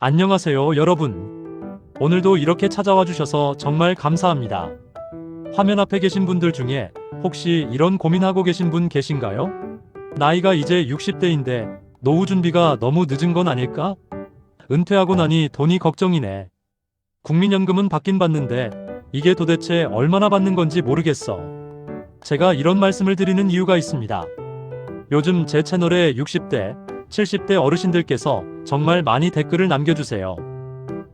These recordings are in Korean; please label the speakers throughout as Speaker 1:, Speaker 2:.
Speaker 1: 안녕하세요, 여러분. 오늘도 이렇게 찾아와 주셔서 정말 감사합니다. 화면 앞에 계신 분들 중에 혹시 이런 고민하고 계신 분 계신가요? 나이가 이제 60대인데 노후 준비가 너무 늦은 건 아닐까? 은퇴하고 나니 돈이 걱정이네. 국민연금은 받긴 받는데 이게 도대체 얼마나 받는 건지 모르겠어. 제가 이런 말씀을 드리는 이유가 있습니다. 요즘 제 채널에 60대, 70대 어르신들께서 정말 많이 댓글을 남겨주세요.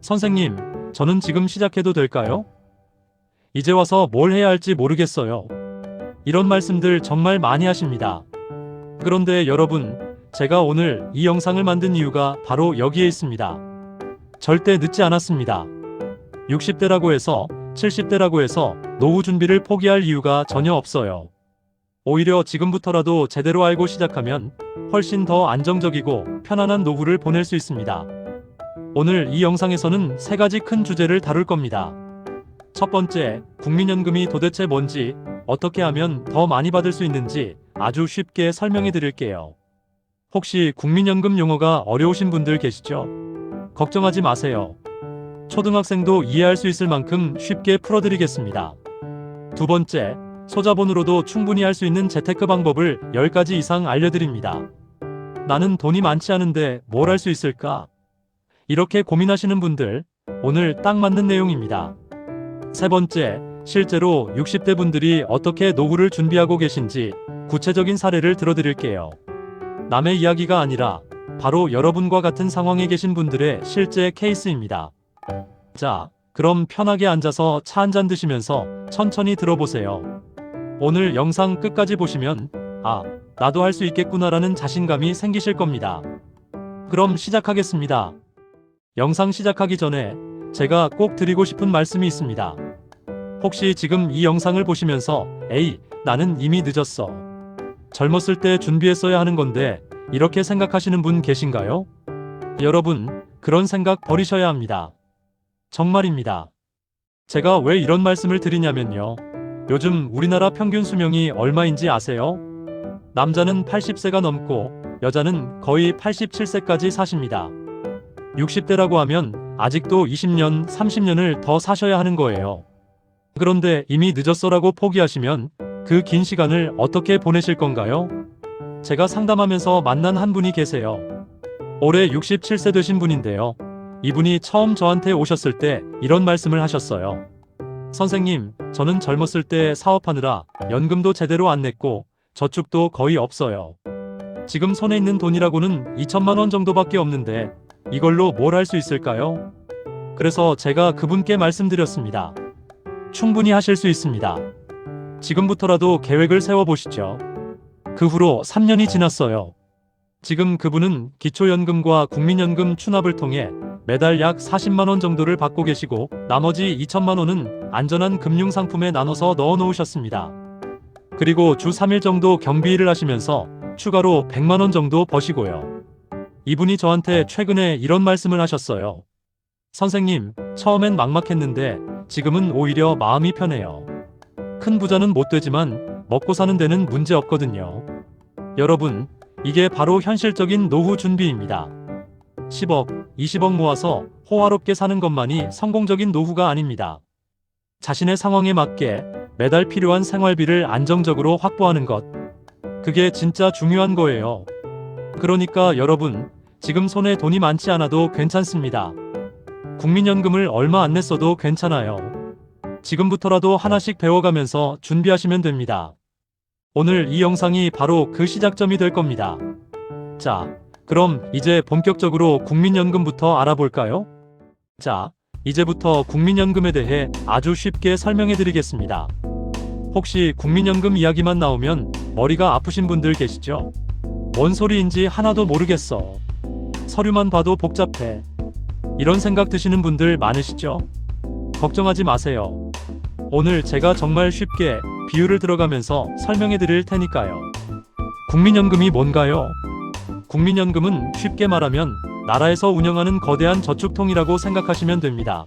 Speaker 1: 선생님, 저는 지금 시작해도 될까요? 이제 와서 뭘 해야 할지 모르겠어요. 이런 말씀들 정말 많이 하십니다. 그런데 여러분, 제가 오늘 이 영상을 만든 이유가 바로 여기에 있습니다. 절대 늦지 않았습니다. 60대라고 해서 70대라고 해서 노후 준비를 포기할 이유가 전혀 없어요. 오히려 지금부터라도 제대로 알고 시작하면 훨씬 더 안정적이고 편안한 노후를 보낼 수 있습니다. 오늘 이 영상에서는 세 가지 큰 주제를 다룰 겁니다. 첫 번째, 국민연금이 도대체 뭔지, 어떻게 하면 더 많이 받을 수 있는지 아주 쉽게 설명해 드릴게요. 혹시 국민연금 용어가 어려우신 분들 계시죠? 걱정하지 마세요. 초등학생도 이해할 수 있을 만큼 쉽게 풀어드리겠습니다. 두 번째, 소자본으로도 충분히 할 수 있는 재테크 방법을 10가지 이상 알려드립니다. 나는 돈이 많지 않은데 뭘 할 수 있을까? 이렇게 고민하시는 분들, 오늘 딱 맞는 내용입니다. 세 번째, 실제로 60대 분들이 어떻게 노후를 준비하고 계신지 구체적인 사례를 들어드릴게요. 남의 이야기가 아니라 바로 여러분과 같은 상황에 계신 분들의 실제 케이스입니다. 자, 그럼 편하게 앉아서 차 한잔 드시면서 천천히 들어보세요. 오늘 영상 끝까지 보시면 나도 할 수 있겠구나라는 자신감이 생기실 겁니다. 그럼 시작하겠습니다. 영상 시작하기 전에 제가 꼭 드리고 싶은 말씀이 있습니다. 혹시 지금 이 영상을 보시면서 에이, 나는 이미 늦었어. 젊었을 때 준비했어야 하는 건데 이렇게 생각하시는 분 계신가요? 여러분, 그런 생각 버리셔야 합니다. 정말입니다. 제가 왜 이런 말씀을 드리냐면요. 요즘 우리나라 평균 수명이 얼마인지 아세요? 남자는 80세가 넘고 여자는 거의 87세까지 사십니다. 60대라고 하면 아직도 20년, 30년을 더 사셔야 하는 거예요. 그런데 이미 늦었어라고 포기하시면 그 긴 시간을 어떻게 보내실 건가요? 제가 상담하면서 만난 한 분이 계세요. 올해 67세 되신 분인데요. 이분이 처음 저한테 오셨을 때 이런 말씀을 하셨어요. 선생님, 저는 젊었을 때 사업하느라 연금도 제대로 안 냈고 저축도 거의 없어요. 지금 손에 있는 돈이라고는 2천만 원 정도밖에 없는데 이걸로 뭘 할 수 있을까요? 그래서 제가 그분께 말씀드렸습니다. 충분히 하실 수 있습니다. 지금부터라도 계획을 세워보시죠. 그 후로 3년이 지났어요. 지금 그분은 기초연금과 국민연금 추납을 통해 매달 약 40만 원 정도를 받고 계시고 나머지 2천만 원은 안전한 금융상품에 나눠서 넣어 놓으셨습니다. 그리고 주 3일 정도 경비일을 하시면서 추가로 100만 원 정도 버시고요. 이분이 저한테 최근에 이런 말씀을 하셨어요. 선생님, 처음엔 막막했는데 지금은 오히려 마음이 편해요. 큰 부자는 못 되지만 먹고 사는 데는 문제 없거든요. 여러분, 이게 바로 현실적인 노후 준비입니다. 10억, 20억 모아서 호화롭게 사는 것만이 성공적인 노후가 아닙니다. 자신의 상황에 맞게 매달 필요한 생활비를 안정적으로 확보하는 것. 그게 진짜 중요한 거예요. 그러니까 여러분, 지금 손에 돈이 많지 않아도 괜찮습니다. 국민연금을 얼마 안 냈어도 괜찮아요. 지금부터라도 하나씩 배워가면서 준비하시면 됩니다. 오늘 이 영상이 바로 그 시작점이 될 겁니다. 자, 그럼 이제 본격적으로 국민연금부터 알아볼까요? 자, 이제부터 국민연금에 대해 아주 쉽게 설명해 드리겠습니다. 혹시 국민연금 이야기만 나오면 머리가 아프신 분들 계시죠? 뭔 소리인지 하나도 모르겠어. 서류만 봐도 복잡해. 이런 생각 드시는 분들 많으시죠? 걱정하지 마세요. 오늘 제가 정말 쉽게 비유를 들어가면서 설명해 드릴 테니까요. 국민연금이 뭔가요? 국민연금은 쉽게 말하면 나라에서 운영하는 거대한 저축통이라고 생각하시면 됩니다.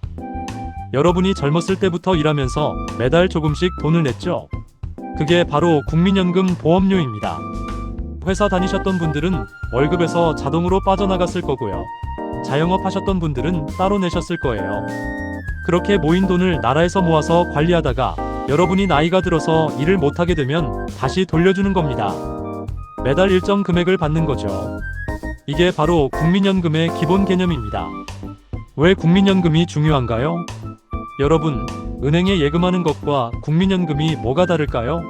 Speaker 1: 여러분이 젊었을 때부터 일하면서 매달 조금씩 돈을 냈죠? 그게 바로 국민연금 보험료입니다. 회사 다니셨던 분들은 월급에서 자동으로 빠져나갔을 거고요. 자영업 하셨던 분들은 따로 내셨을 거예요. 그렇게 모인 돈을 나라에서 모아서 관리하다가 여러분이 나이가 들어서 일을 못하게 되면 다시 돌려주는 겁니다. 매달 일정 금액을 받는 거죠. 이게 바로 국민연금의 기본 개념입니다. 왜 국민연금이 중요한가요? 여러분, 은행에 예금하는 것과 국민연금이 뭐가 다를까요?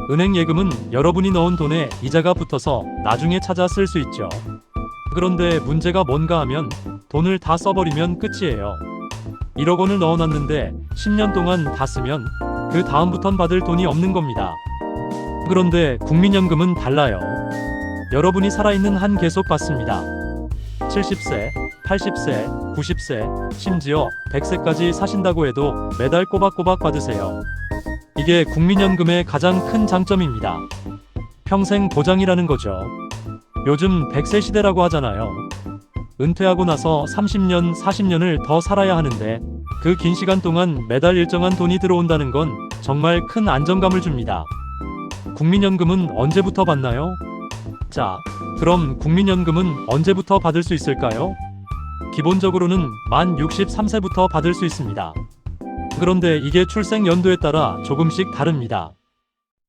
Speaker 1: 은행 예금은 여러분이 넣은 돈에 이자가 붙어서 나중에 찾아 쓸 수 있죠. 그런데 문제가 뭔가 하면 돈을 다 써버리면 끝이에요. 1억 원을 넣어놨는데 10년 동안 다 쓰면 그 다음부턴 받을 돈이 없는 겁니다. 그런데 국민연금은 달라요. 여러분이 살아있는 한 계속 받습니다. 70세, 80세, 90세, 심지어 100세까지 사신다고 해도 매달 꼬박꼬박 받으세요. 이게 국민연금의 가장 큰 장점입니다. 평생 보장이라는 거죠. 요즘 100세 시대라고 하잖아요. 은퇴하고 나서 30년, 40년을 더 살아야 하는데 그 긴 시간 동안 매달 일정한 돈이 들어온다는 건 정말 큰 안정감을 줍니다. 국민연금은 언제부터 받나요? 자, 그럼 국민연금은 언제부터 받을 수 있을까요? 기본적으로는 만 63세부터 받을 수 있습니다. 그런데 이게 출생 연도에 따라 조금씩 다릅니다.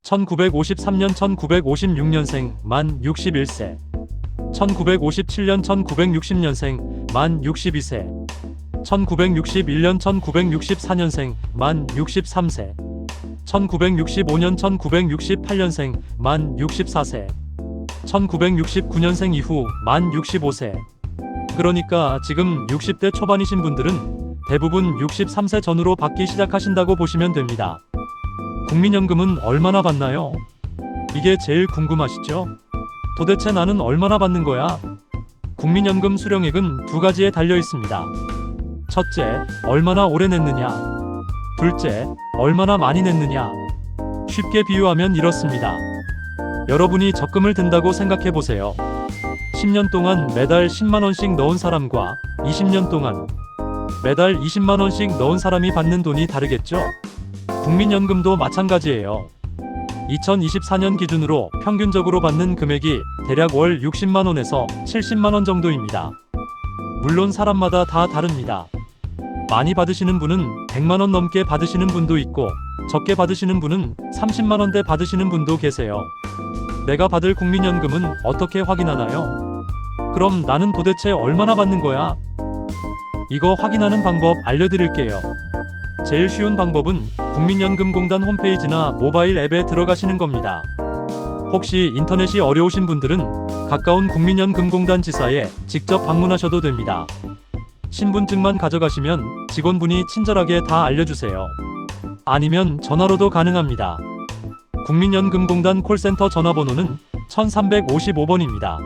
Speaker 1: 1953년 1956년생 만 61세, 1957년 1960년생 만 62세, 1961년 1964년생 만 63세, 1965년 1968년생 만 64세, 1969년생 이후 만 65세. 그러니까 지금 60대 초반이신 분들은 대부분 63세 전후로 받기 시작하신다고 보시면 됩니다. 국민연금은 얼마나 받나요? 이게 제일 궁금하시죠? 도대체 나는 얼마나 받는 거야? 국민연금 수령액은 두 가지에 달려 있습니다. 첫째, 얼마나 오래 냈느냐. 둘째, 얼마나 많이 냈느냐. 쉽게 비유하면 이렇습니다. 여러분이 적금을 든다고 생각해 보세요. 10년 동안 매달 10만원씩 넣은 사람과 20년 동안 매달 20만원씩 넣은 사람이 받는 돈이 다르겠죠? 국민연금도 마찬가지예요. 2024년 기준으로 평균적으로 받는 금액이 대략 월 60만원에서 70만원 정도입니다. 물론 사람마다 다 다릅니다. 많이 받으시는 분은 100만원 넘게 받으시는 분도 있고 적게 받으시는 분은 30만원대 받으시는 분도 계세요. 내가 받을 국민연금은 어떻게 확인하나요? 그럼 나는 도대체 얼마나 받는 거야? 이거 확인하는 방법 알려드릴게요. 제일 쉬운 방법은 국민연금공단 홈페이지나 모바일 앱에 들어가시는 겁니다. 혹시 인터넷이 어려우신 분들은 가까운 국민연금공단 지사에 직접 방문하셔도 됩니다. 신분증만 가져가시면 직원분이 친절하게 다 알려주세요. 아니면 전화로도 가능합니다. 국민연금공단 콜센터 전화번호는 1355번입니다.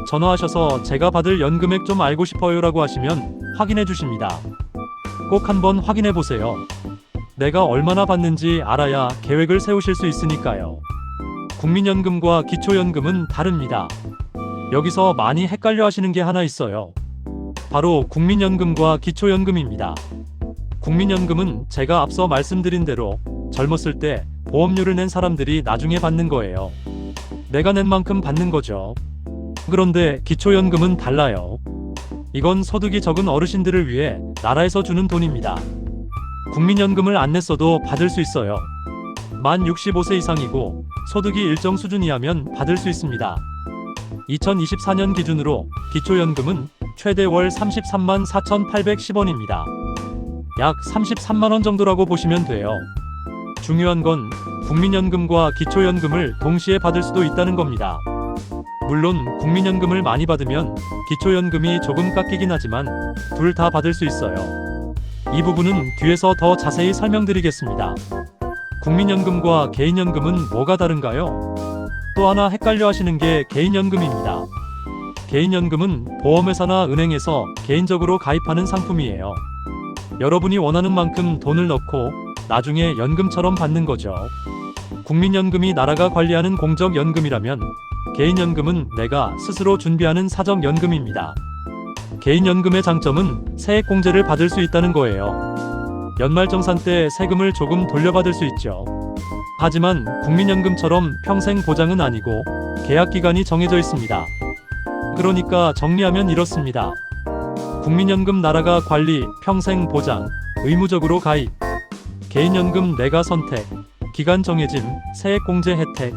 Speaker 1: 전화하셔서 제가 받을 연금액 좀 알고 싶어요 라고 하시면 확인해 주십니다. 꼭 한번 확인해 보세요. 내가 얼마나 받는지 알아야 계획을 세우실 수 있으니까요. 국민연금과 기초연금은 다릅니다. 여기서 많이 헷갈려 하시는 게 하나 있어요. 바로 국민연금과 기초연금입니다. 국민연금은 제가 앞서 말씀드린 대로 젊었을 때 보험료를 낸 사람들이 나중에 받는 거예요. 내가 낸 만큼 받는 거죠. 그런데 기초연금은 달라요. 이건 소득이 적은 어르신들을 위해 나라에서 주는 돈입니다. 국민연금을 안 냈어도 받을 수 있어요. 만 65세 이상이고 소득이 일정 수준 이하면 받을 수 있습니다. 2024년 기준으로 기초연금은 최대 월 33만 4,810원입니다. 약 33만원 정도라고 보시면 돼요. 중요한 건 국민연금과 기초연금을 동시에 받을 수도 있다는 겁니다. 물론 국민연금을 많이 받으면 기초연금이 조금 깎이긴 하지만 둘 다 받을 수 있어요. 이 부분은 뒤에서 더 자세히 설명드리겠습니다. 국민연금과 개인연금은 뭐가 다른가요? 또 하나 헷갈려 하시는 게 개인연금입니다. 개인연금은 보험회사나 은행에서 개인적으로 가입하는 상품이에요. 여러분이 원하는 만큼 돈을 넣고 나중에 연금처럼 받는 거죠. 국민연금이 나라가 관리하는 공적연금이라면 개인연금은 내가 스스로 준비하는 사적연금입니다. 개인연금의 장점은 세액공제를 받을 수 있다는 거예요. 연말정산 때 세금을 조금 돌려받을 수 있죠. 하지만 국민연금처럼 평생 보장은 아니고 계약기간이 정해져 있습니다. 그러니까 정리하면 이렇습니다. 국민연금 나라가 관리, 평생 보장, 의무적으로 가입, 개인연금 내가 선택, 기간 정해짐, 세액공제 혜택,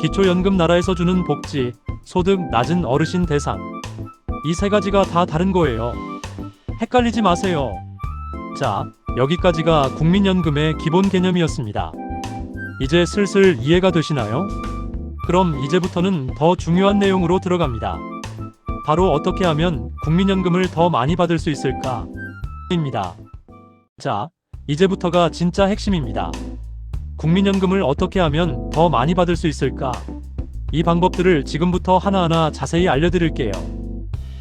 Speaker 1: 기초연금 나라에서 주는 복지, 소득 낮은 어르신 대상. 이 세 가지가 다 다른 거예요. 헷갈리지 마세요. 자, 여기까지가 국민연금의 기본 개념이었습니다. 이제 슬슬 이해가 되시나요? 그럼 이제부터는 더 중요한 내용으로 들어갑니다. 바로 어떻게 하면 국민연금을 더 많이 받을 수 있을까? 입니다. 자, 이제부터가 진짜 핵심입니다. 국민연금을 어떻게 하면 더 많이 받을 수 있을까? 이 방법들을 지금부터 하나하나 자세히 알려드릴게요.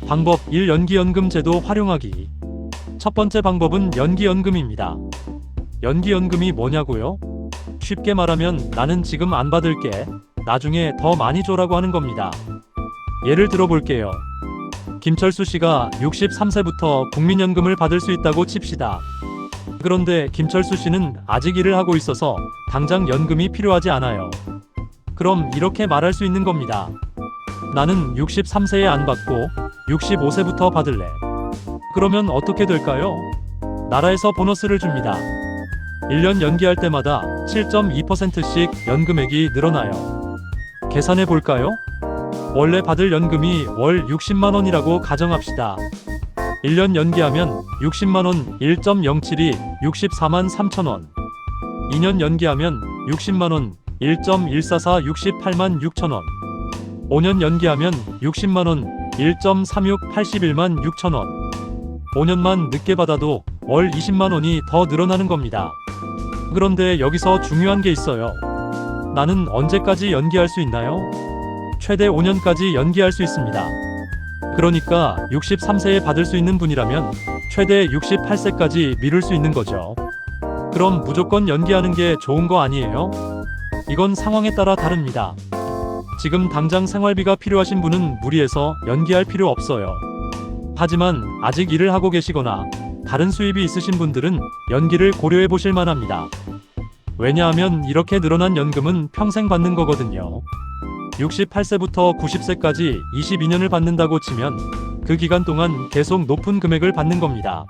Speaker 1: 방법 1. 연기연금 제도 활용하기. 첫 번째 방법은 연기연금입니다. 연기연금이 뭐냐고요? 쉽게 말하면 나는 지금 안 받을게, 나중에 더 많이 줘라고 하는 겁니다. 예를 들어 볼게요. 김철수 씨가 63세부터 국민연금을 받을 수 있다고 칩시다. 그런데 김철수 씨는 아직 일을 하고 있어서 당장 연금이 필요하지 않아요. 그럼 이렇게 말할 수 있는 겁니다. 나는 63세에 안 받고 65세부터 받을래. 그러면 어떻게 될까요? 나라에서 보너스를 줍니다. 1년 연기할 때마다 7.2%씩 연금액이 늘어나요. 계산해 볼까요? 원래 받을 연금이 월 60만 원이라고 가정합시다. 1년 연기하면 60만 원 1.072 64만 3천 원. 2년 연기하면 60만 원 1.144 68만 6천 원. 5년 연기하면 60만 원 1.36 81만 6천 원. 5년만 늦게 받아도 월 20만 원이 더 늘어나는 겁니다. 그런데 여기서 중요한 게 있어요. 나는 언제까지 연기할 수 있나요? 최대 5년까지 연기할 수 있습니다. 그러니까 63세에 받을 수 있는 분이라면 최대 68세까지 미룰 수 있는 거죠. 그럼 무조건 연기하는 게 좋은 거 아니에요? 이건 상황에 따라 다릅니다. 지금 당장 생활비가 필요하신 분은 무리해서 연기할 필요 없어요. 하지만 아직 일을 하고 계시거나 다른 수입이 있으신 분들은 연기를 고려해 보실 만합니다. 왜냐하면 이렇게 늘어난 연금은 평생 받는 거거든요. 68세부터 90세까지 22년을 받는다고 치면 그 기간 동안 계속 높은 금액을 받는 겁니다.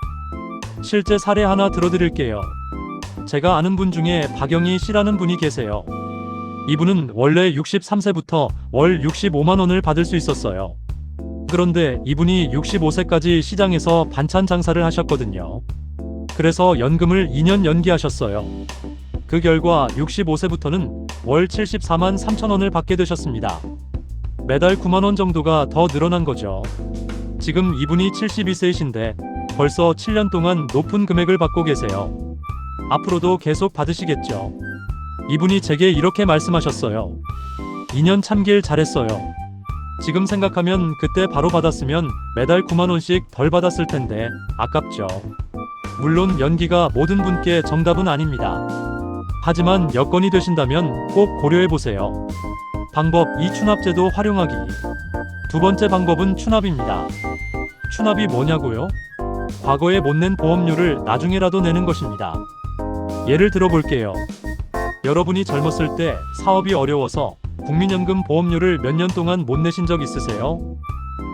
Speaker 1: 실제 사례 하나 들어드릴게요. 제가 아는 분 중에 박영희 씨라는 분이 계세요. 이분은 원래 63세부터 월 65만 원을 받을 수 있었어요. 그런데 이분이 65세까지 시장에서 반찬 장사를 하셨거든요. 그래서 연금을 2년 연기하셨어요. 그 결과 65세부터는 월 74만 3천 원을 받게 되셨습니다. 매달 9만 원 정도가 더 늘어난 거죠. 지금 이분이 72세이신데 벌써 7년 동안 높은 금액을 받고 계세요. 앞으로도 계속 받으시겠죠. 이분이 제게 이렇게 말씀하셨어요. 2년 참길 잘했어요. 지금 생각하면 그때 바로 받았으면 매달 9만 원씩 덜 받았을 텐데 아깝죠. 물론 연기가 모든 분께 정답은 아닙니다. 하지만 여건이 되신다면 꼭 고려해보세요. 방법 2. 추납제도 활용하기. 두 번째 방법은 추납입니다. 추납이 뭐냐고요? 과거에 못 낸 보험료를 나중에라도 내는 것입니다. 예를 들어볼게요. 여러분이 젊었을 때 사업이 어려워서 국민연금 보험료를 몇 년 동안 못 내신 적 있으세요?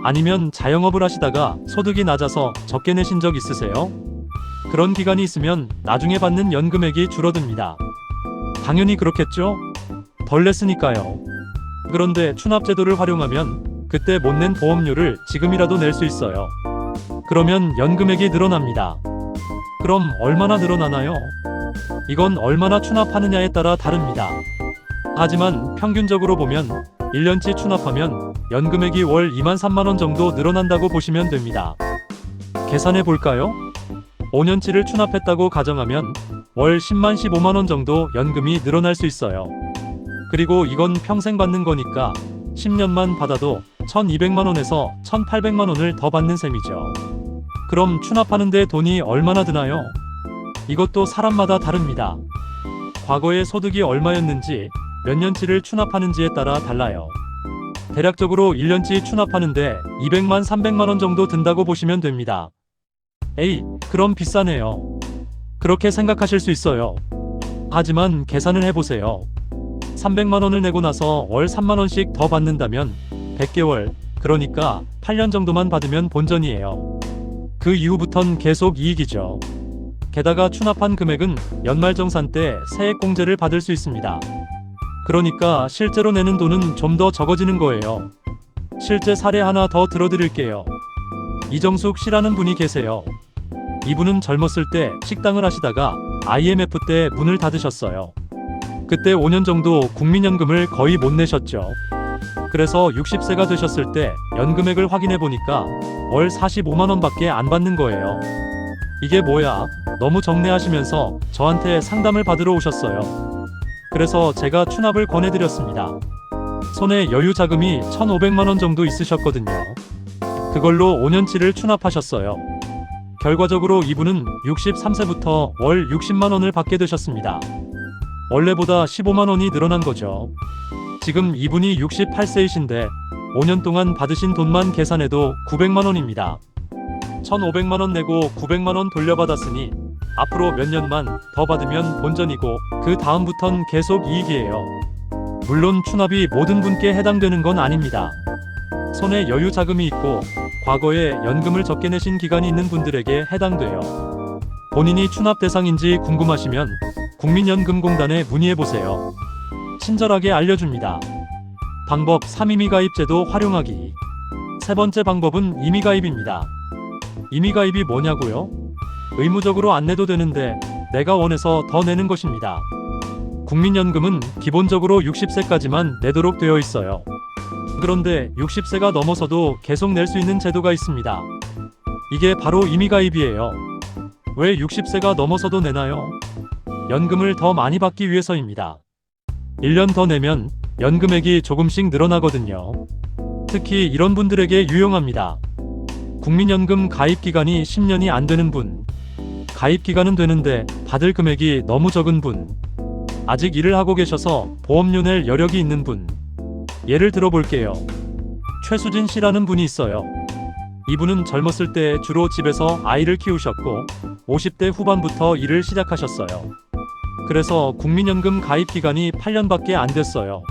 Speaker 1: 아니면 자영업을 하시다가 소득이 낮아서 적게 내신 적 있으세요? 그런 기간이 있으면 나중에 받는 연금액이 줄어듭니다. 당연히 그렇겠죠? 덜 냈으니까요. 그런데 추납제도를 활용하면 그때 못 낸 보험료를 지금이라도 낼 수 있어요. 그러면 연금액이 늘어납니다. 그럼 얼마나 늘어나나요? 이건 얼마나 추납하느냐에 따라 다릅니다. 하지만 평균적으로 보면 1년치 추납하면 연금액이 월 2만 3만 원 정도 늘어난다고 보시면 됩니다. 계산해 볼까요? 5년치를 추납했다고 가정하면 월 10만 15만 원 정도 연금이 늘어날 수 있어요. 그리고 이건 평생 받는 거니까 10년만 받아도 1,200만 원에서 1,800만 원을 더 받는 셈이죠. 그럼 추납하는데 돈이 얼마나 드나요? 이것도 사람마다 다릅니다. 과거의 소득이 얼마였는지 몇 년치를 추납하는지에 따라 달라요. 대략적으로 1년치 추납하는데 200만 300만 원 정도 든다고 보시면 됩니다. 에이, 그럼 비싸네요. 그렇게 생각하실 수 있어요. 하지만 계산을 해보세요. 300만 원을 내고 나서 월 3만 원씩 더 받는다면 100개월, 그러니까 8년 정도만 받으면 본전이에요. 그 이후부턴 계속 이익이죠. 게다가 추납한 금액은 연말정산 때 세액공제를 받을 수 있습니다. 그러니까 실제로 내는 돈은 좀 더 적어지는 거예요. 실제 사례 하나 더 들어드릴게요. 이정숙 씨라는 분이 계세요. 이분은 젊었을 때 식당을 하시다가 IMF 때 문을 닫으셨어요. 그때 5년 정도 국민연금을 거의 못 내셨죠. 그래서 60세가 되셨을 때 연금액을 확인해 보니까 월 45만 원밖에 안 받는 거예요. 이게 뭐야? 너무 적네 하시면서 저한테 상담을 받으러 오셨어요. 그래서 제가 추납을 권해드렸습니다. 손에 여유 자금이 1,500만 원 정도 있으셨거든요. 그걸로 5년치를 추납하셨어요. 결과적으로 이분은 63세부터 월 60만 원을 받게 되셨습니다. 원래보다 15만 원이 늘어난 거죠. 지금 이분이 68세이신데 5년 동안 받으신 돈만 계산해도 900만 원입니다. 1,500만 원 내고 900만 원 돌려받았으니 앞으로 몇 년만 더 받으면 본전이고 그 다음부턴 계속 이익이에요. 물론 추납이 모든 분께 해당되는 건 아닙니다. 손에 여유 자금이 있고 과거에 연금을 적게 내신 기간이 있는 분들에게 해당돼요. 본인이 추납 대상인지 궁금하시면 국민연금공단에 문의해보세요. 친절하게 알려줍니다. 방법 3. 임의가입제도 활용하기. 세 번째 방법은 임의가입입니다. 임의가입이 뭐냐고요? 의무적으로 안 내도 되는데 내가 원해서 더 내는 것입니다. 국민연금은 기본적으로 60세까지만 내도록 되어 있어요. 그런데 60세가 넘어서도 계속 낼 수 있는 제도가 있습니다. 이게 바로 임의가입이에요. 왜 60세가 넘어서도 내나요? 연금을 더 많이 받기 위해서입니다. 1년 더 내면 연금액이 조금씩 늘어나거든요. 특히 이런 분들에게 유용합니다. 국민연금 가입기간이 10년이 안 되는 분, 가입기간은 되는데 받을 금액이 너무 적은 분, 아직 일을 하고 계셔서 보험료 낼 여력이 있는 분. 예를 들어볼게요. 최수진 씨라는 분이 있어요. 이분은 젊었을 때 주로 집에서 아이를 키우셨고 50대 후반부터 일을 시작하셨어요. 그래서 국민연금 가입기간이 8년밖에 안 됐어요.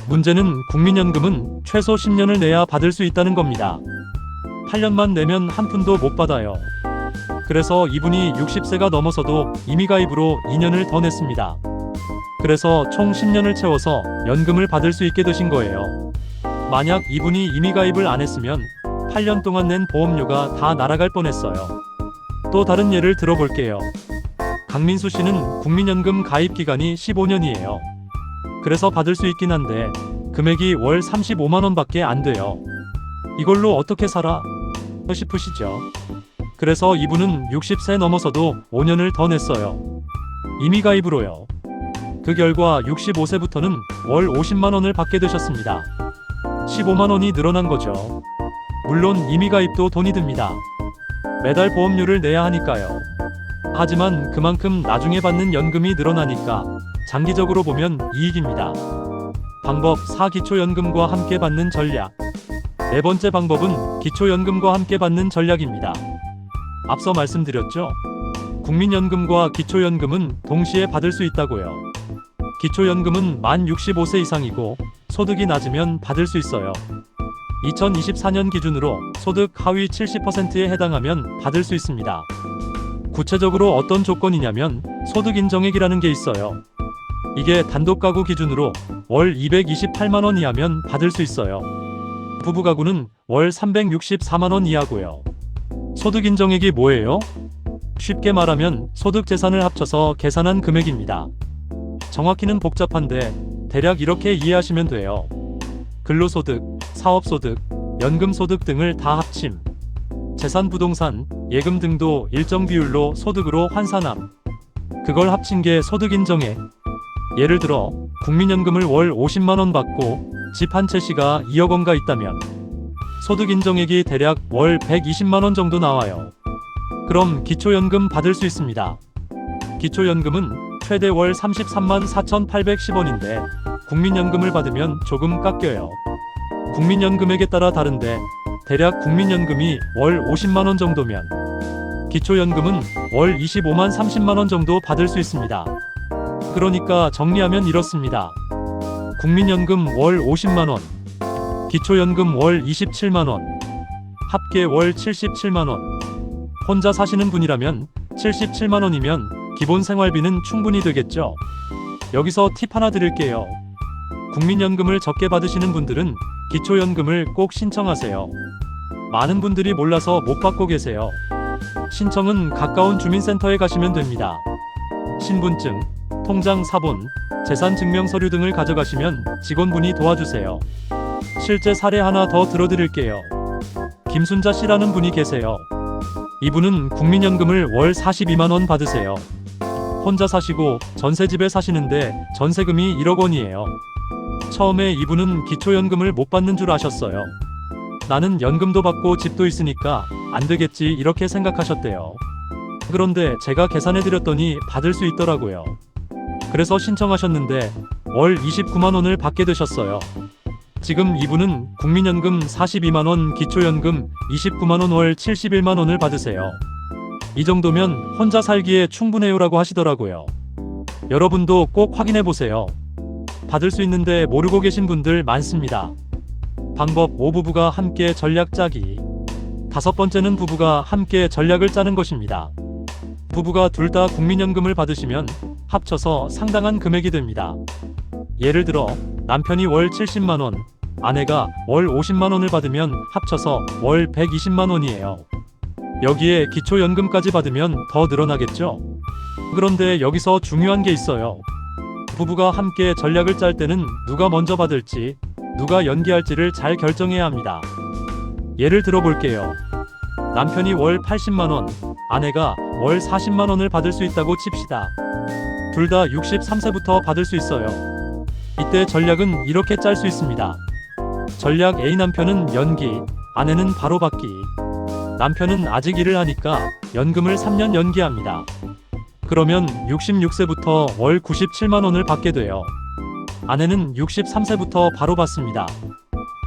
Speaker 1: 문제는 국민연금은 최소 10년을 내야 받을 수 있다는 겁니다. 8년만 내면 한 푼도 못 받아요. 그래서 이분이 60세가 넘어서도 임의가입으로 2년을 더 냈습니다. 그래서 총 10년을 채워서 연금을 받을 수 있게 되신 거예요. 만약 이분이 임의가입을 안 했으면 8년 동안 낸 보험료가 다 날아갈 뻔했어요. 또 다른 예를 들어볼게요. 강민수 씨는 국민연금 가입 기간이 15년이에요. 그래서 받을 수 있긴 한데 금액이 월 35만 원밖에 안 돼요. 이걸로 어떻게 살아? 싶으시죠? 그래서 이분은 60세 넘어서도 5년을 더 냈어요. 임의가입으로요. 그 결과 65세부터는 월 50만 원을 받게 되셨습니다. 15만 원이 늘어난 거죠. 물론 임의가입도 돈이 듭니다. 매달 보험료를 내야 하니까요. 하지만 그만큼 나중에 받는 연금이 늘어나니까 장기적으로 보면 이익입니다. 방법 4. 기초연금과 함께 받는 전략. 네 번째 방법은 기초연금과 함께 받는 전략입니다. 앞서 말씀드렸죠? 국민연금과 기초연금은 동시에 받을 수 있다고요. 기초연금은 만 65세 이상이고 소득이 낮으면 받을 수 있어요. 2024년 기준으로 소득 하위 70%에 해당하면 받을 수 있습니다. 구체적으로 어떤 조건이냐면 소득 인정액이라는 게 있어요. 이게 단독 가구 기준으로 월 228만 원 이하면 받을 수 있어요. 부부 가구는 월 364만 원 이하고요. 소득 인정액이 뭐예요? 쉽게 말하면 소득 재산을 합쳐서 계산한 금액입니다. 정확히는 복잡한데 대략 이렇게 이해하시면 돼요. 근로소득, 사업소득, 연금소득 등을 다 합침. 재산, 부동산, 예금 등도 일정 비율로 소득으로 환산함. 그걸 합친 게 소득인정액. 예를 들어 국민연금을 월 50만 원 받고 집 한 채 시가 2억 원가 있다면 소득인정액이 대략 월 120만 원 정도 나와요. 그럼 기초연금 받을 수 있습니다. 기초연금은 최대 월 33만 4,810원인데 국민연금을 받으면 조금 깎여요. 국민연금액에 따라 다른데 대략 국민연금이 월 50만 원 정도면 기초연금은 월 25만 30만 원 정도 받을 수 있습니다. 그러니까 정리하면 이렇습니다. 국민연금 월 50만 원, 기초연금 월 27만 원, 합계 월 77만 원. 혼자 사시는 분이라면 77만 원이면 기본 생활비는 충분히 되겠죠. 여기서 팁 하나 드릴게요. 국민연금을 적게 받으시는 분들은 기초연금을 꼭 신청하세요. 많은 분들이 몰라서 못 받고 계세요. 신청은 가까운 주민센터에 가시면 됩니다. 신분증, 통장 사본, 재산증명 서류 등을 가져가시면 직원분이 도와주세요. 실제 사례 하나 더 들어드릴게요. 김순자 씨라는 분이 계세요. 이분은 국민연금을 월 42만 원 받으세요. 혼자 사시고 전세집에 사시는데 전세금이 1억 원이에요. 처음에 이분은 기초연금을 못 받는 줄 아셨어요. 나는 연금도 받고 집도 있으니까 안 되겠지 이렇게 생각하셨대요. 그런데 제가 계산해드렸더니 받을 수 있더라고요. 그래서 신청하셨는데 월 29만 원을 받게 되셨어요. 지금 이분은 국민연금 42만 원, 기초연금 29만 원, 월 71만 원을 받으세요. 이 정도면 혼자 살기에 충분해요라고 하시더라고요. 여러분도 꼭 확인해 보세요. 받을 수 있는데 모르고 계신 분들 많습니다. 방법 5. 부부가 함께 전략 짜기. 5번째는 부부가 함께 전략을 짜는 것입니다. 부부가 둘 다 국민연금을 받으시면 합쳐서 상당한 금액이 됩니다. 예를 들어 남편이 월 70만 원, 아내가 월 50만 원을 받으면 합쳐서 월 120만 원이에요. 여기에 기초연금까지 받으면 더 늘어나겠죠? 그런데 여기서 중요한 게 있어요. 부부가 함께 전략을 짤 때는 누가 먼저 받을지, 누가 연기할지를 잘 결정해야 합니다. 예를 들어 볼게요. 남편이 월 80만 원, 아내가 월 40만 원을 받을 수 있다고 칩시다. 둘 다 63세부터 받을 수 있어요. 이때 전략은 이렇게 짤 수 있습니다. 전략 A. 남편은 연기, 아내는 바로 받기. 남편은 아직 일을 하니까 연금을 3년 연기합니다. 그러면 66세부터 월 97만 원을 받게 돼요. 아내는 63세부터 바로 받습니다.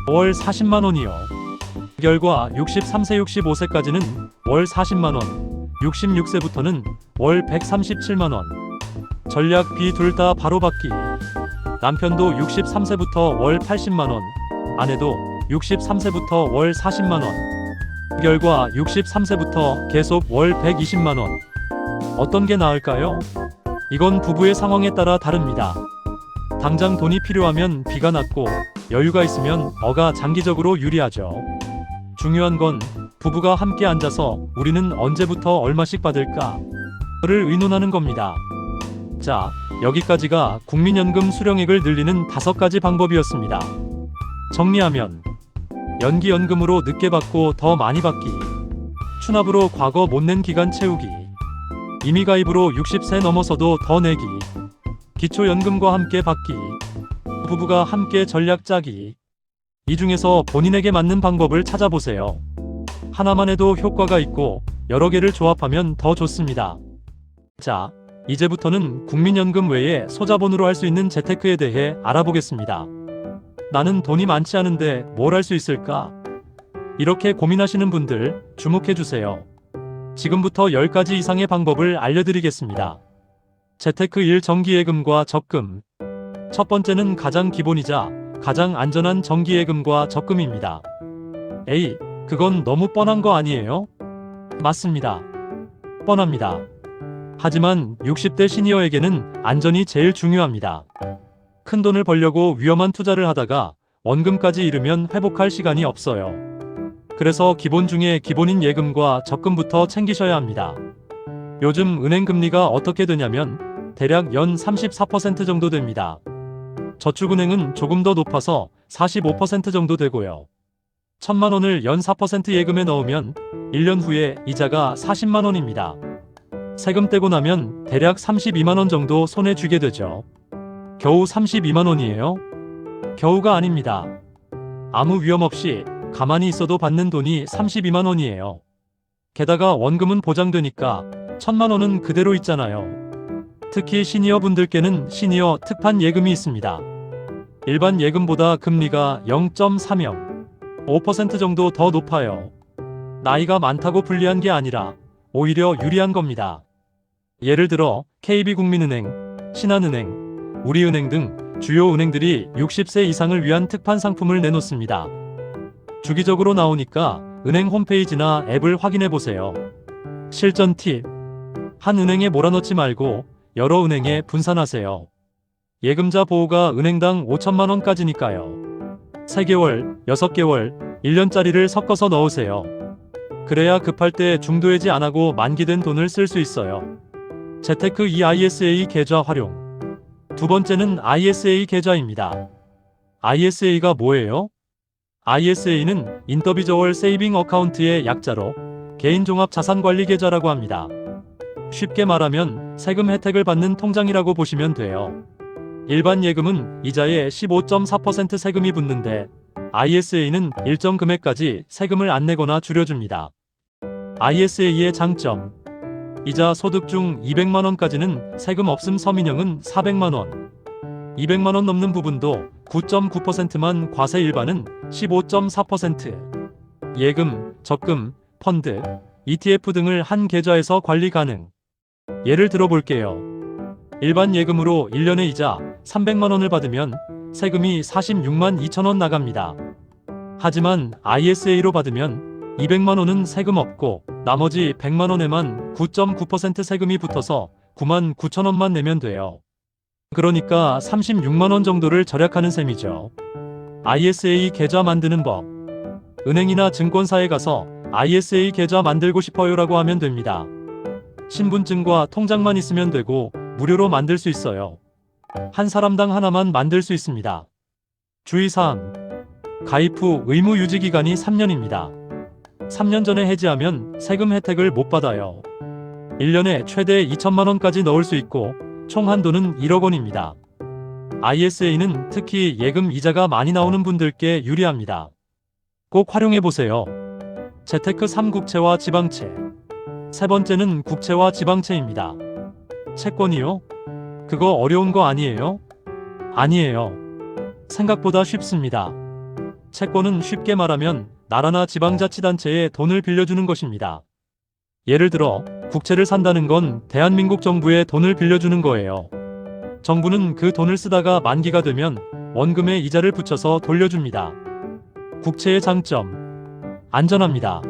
Speaker 1: 월 40만 원이요. 결과 63세 65세까지는 월 40만 원, 66세부터는 월 137만 원. 전략 B. 둘 다 바로 받기. 남편도 63세부터 월 80만 원, 아내도 63세부터 월 40만 원. 결과 63세부터 계속 월 120만 원. 어떤 게 나을까요? 이건 부부의 상황에 따라 다릅니다. 당장 돈이 필요하면 B가 낫고 여유가 있으면 어가 장기적으로 유리하죠. 중요한 건 부부가 함께 앉아서 우리는 언제부터 얼마씩 받을까? 를 의논하는 겁니다. 자, 여기까지가 국민연금 수령액을 늘리는 5가지 방법이었습니다. 정리하면 연기연금으로 늦게 받고 더 많이 받기, 추납으로 과거 못 낸 기간 채우기, 임의가입으로 60세 넘어서도 더 내기, 기초연금과 함께 받기, 부부가 함께 전략 짜기. 이 중에서 본인에게 맞는 방법을 찾아보세요. 하나만 해도 효과가 있고 여러 개를 조합하면 더 좋습니다. 자, 이제부터는 국민연금 외에 소자본으로 할 수 있는 재테크에 대해 알아보겠습니다. 나는 돈이 많지 않은데 뭘 할 수 있을까? 이렇게 고민하시는 분들 주목해주세요. 지금부터 10가지 이상의 방법을 알려드리겠습니다. 재테크 1. 정기예금과 적금. 첫 번째는 가장 기본이자 가장 안전한 정기예금과 적금입니다. 에이, 그건 너무 뻔한 거 아니에요? 맞습니다. 뻔합니다. 하지만 60대 시니어에게는 안전이 제일 중요합니다. 큰 돈을 벌려고 위험한 투자를 하다가 원금까지 잃으면 회복할 시간이 없어요. 그래서 기본 중에 기본인 예금과 적금부터 챙기셔야 합니다. 요즘 은행 금리가 어떻게 되냐면 대략 연 34% 정도 됩니다. 저축은행은 조금 더 높아서 45% 정도 되고요. 1,000만 원을 연 4% 예금에 넣으면 1년 후에 이자가 40만 원입니다. 세금 떼고 나면 대략 32만 원 정도 손에 쥐게 되죠. 겨우 32만 원이에요? 겨우가 아닙니다. 아무 위험 없이 가만히 있어도 받는 돈이 32만 원이에요. 게다가 원금은 보장되니까 1,000만 원은 그대로 있잖아요. 특히 시니어 분들께는 시니어 특판 예금이 있습니다. 일반 예금보다 금리가 0.30, 5% 정도 더 높아요. 나이가 많다고 불리한 게 아니라 오히려 유리한 겁니다. 예를 들어 KB국민은행, 신한은행, 우리은행 등 주요 은행들이 60세 이상을 위한 특판 상품을 내놓습니다. 주기적으로 나오니까 은행 홈페이지나 앱을 확인해 보세요. 실전 팁. 한 은행에 몰아넣지 말고 여러 은행에 분산하세요. 예금자 보호가 은행당 5천만 원까지니까요. 3개월, 6개월, 1년짜리를 섞어서 넣으세요. 그래야 급할 때 중도해지 안 하고 만기된 돈을 쓸 수 있어요. 재테크 ISA 계좌 활용. 두 번째는 ISA 계좌입니다. ISA가 뭐예요? ISA는 인디비저얼 세이빙 어카운트의 약자로 개인 종합 자산 관리 계좌라고 합니다. 쉽게 말하면 세금 혜택을 받는 통장이라고 보시면 돼요. 일반 예금은 이자에 15.4% 세금이 붙는데 ISA는 일정 금액까지 세금을 안 내거나 줄여줍니다. ISA의 장점. 이자 소득 중 200만 원까지는 세금 없음. 서민형은 400만 원. 200만 원 넘는 부분도 9.9%만 과세. 일반은 15.4%. 예금, 적금, 펀드, ETF 등을 한 계좌에서 관리 가능. 예를 들어 볼게요. 일반 예금으로 1년에 이자 300만 원을 받으면 세금이 46만 2천 원 나갑니다. 하지만 ISA로 받으면 200만 원은 세금 없고 나머지 100만 원에만 9.9% 세금이 붙어서 9만 9천 원만 내면 돼요. 그러니까 36만 원 정도를 절약하는 셈이죠. ISA 계좌 만드는 법. 은행이나 증권사에 가서 ISA 계좌 만들고 싶어요라고 하면 됩니다. 신분증과 통장만 있으면 되고 무료로 만들 수 있어요. 한 사람당 하나만 만들 수 있습니다. 주의사항. 가입 후 의무 유지 기간이 3년입니다. 3년 전에 해지하면 세금 혜택을 못 받아요. 1년에 최대 2천만 원까지 넣을 수 있고 총 한도는 1억 원입니다. ISA는 특히 예금 이자가 많이 나오는 분들께 유리합니다. 꼭 활용해보세요. 재테크 3국채와 지방채. 세 번째는 국채와 지방채입니다. 채권이요? 그거 어려운 거 아니에요? 아니에요. 생각보다 쉽습니다. 채권은 쉽게 말하면 나라나 지방자치단체에 돈을 빌려주는 것입니다. 예를 들어 국채를 산다는 건 대한민국 정부에 돈을 빌려주는 거예요. 정부는 그 돈을 쓰다가 만기가 되면 원금에 이자를 붙여서 돌려줍니다. 국채의 장점. 안전합니다.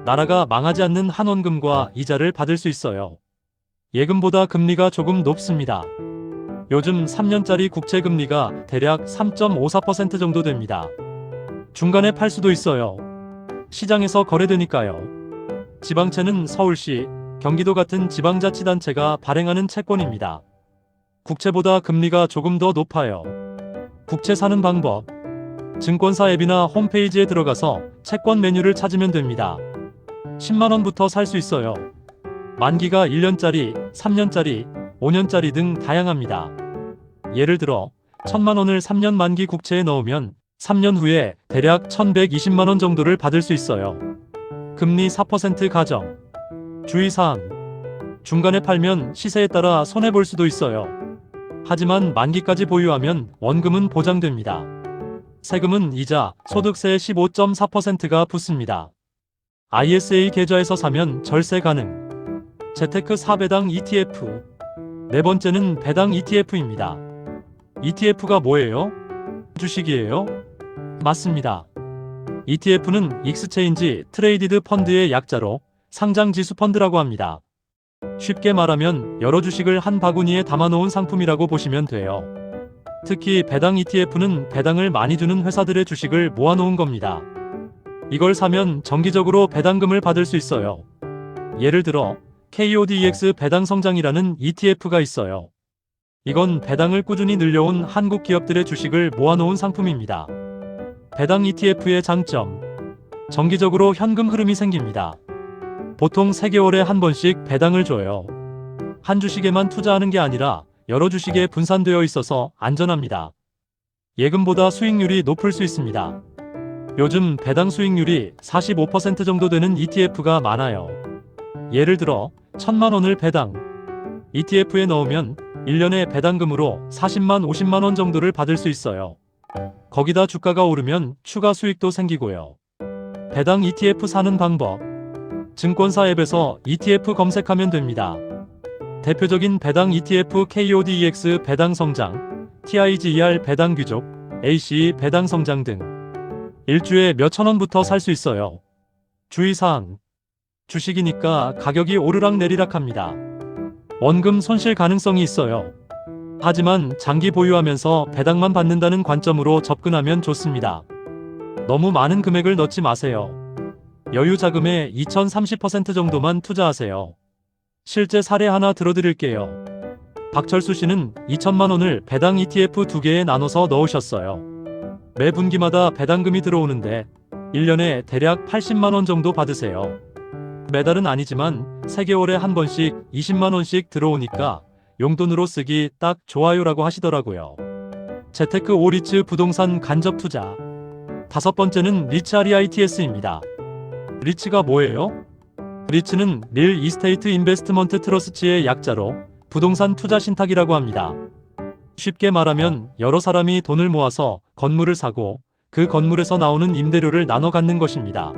Speaker 1: 나라가 망하지 않는 한 원금과 이자를 받을 수 있어요. 예금보다 금리가 조금 높습니다. 요즘 3년짜리 국채 금리가 대략 3.54% 정도 됩니다. 중간에 팔 수도 있어요. 시장에서 거래되니까요. 지방채는 서울시, 경기도 같은 지방자치단체가 발행하는 채권입니다. 국채보다 금리가 조금 더 높아요. 국채 사는 방법. 증권사 앱이나 홈페이지에 들어가서 채권 메뉴를 찾으면 됩니다. 10만 원부터 살 수 있어요. 만기가 1년짜리, 3년짜리, 5년짜리 등 다양합니다. 예를 들어 1,000만 원을 3년 만기 국채에 넣으면 3년 후에 대략 1,120만 원 정도를 받을 수 있어요. 금리 4% 가정. 주의사항. 중간에 팔면 시세에 따라 손해볼 수도 있어요. 하지만 만기까지 보유하면 원금은 보장됩니다. 세금은 이자, 소득세의 15.4%가 붙습니다. ISA 계좌에서 사면 절세 가능. 재테크 4배당 ETF. 네 번째는 배당 ETF입니다. ETF가 뭐예요? 주식이에요? 맞습니다. ETF는 익스체인지 트레이디드 펀드의 약자로 상장 지수 펀드라고 합니다. 쉽게 말하면 여러 주식을 한 바구니에 담아놓은 상품이라고 보시면 돼요. 특히 배당 ETF는 배당을 많이 주는 회사들의 주식을 모아놓은 겁니다. 이걸 사면 정기적으로 배당금을 받을 수 있어요. 예를 들어 KODX 배당 성장이라는 ETF가 있어요. 이건 배당을 꾸준히 늘려온 한국 기업들의 주식을 모아놓은 상품입니다. 배당 ETF의 장점. 정기적으로 현금 흐름이 생깁니다. 보통 3개월에 한 번씩 배당을 줘요. 한 주식에만 투자하는 게 아니라 여러 주식에 분산되어 있어서 안전합니다. 예금보다 수익률이 높을 수 있습니다. 요즘 배당 수익률이 45% 정도 되는 ETF가 많아요. 예를 들어 1,000만 원을 배당 ETF에 넣으면 1년에 배당금으로 40만 50만 원 정도를 받을 수 있어요. 거기다 주가가 오르면 추가 수익도 생기고요. 배당 ETF 사는 방법. 증권사 앱에서 ETF 검색하면 됩니다. 대표적인 배당 ETF KODEX 배당 성장, TIGER 배당 귀족, ACE 배당 성장 등 일주에 몇천 원부터 살 수 있어요. 주의사항. 주식이니까 가격이 오르락내리락합니다. 원금 손실 가능성이 있어요. 하지만 장기 보유하면서 배당만 받는다는 관점으로 접근하면 좋습니다. 너무 많은 금액을 넣지 마세요. 여유 자금의 2030% 정도만 투자하세요. 실제 사례 하나 들어드릴게요. 박철수 씨는 2천만 원을 배당 ETF 2개에 나눠서 넣으셨어요. 매 분기마다 배당금이 들어오는데 1년에 대략 80만 원 정도 받으세요. 매달은 아니지만 3개월에 한 번씩 20만 원씩 들어오니까 용돈으로 쓰기 딱 좋아요라고 하시더라고요. 재테크 5리츠 부동산 간접 투자. 5번째는 리츠 REITS입니다. 리츠가 뭐예요? 리츠는 릴 이스테이트 인베스트먼트 트러스트의 약자로 부동산 투자 신탁이라고 합니다. 쉽게 말하면 여러 사람이 돈을 모아서 건물을 사고 그 건물에서 나오는 임대료를 나눠 갖는 것입니다.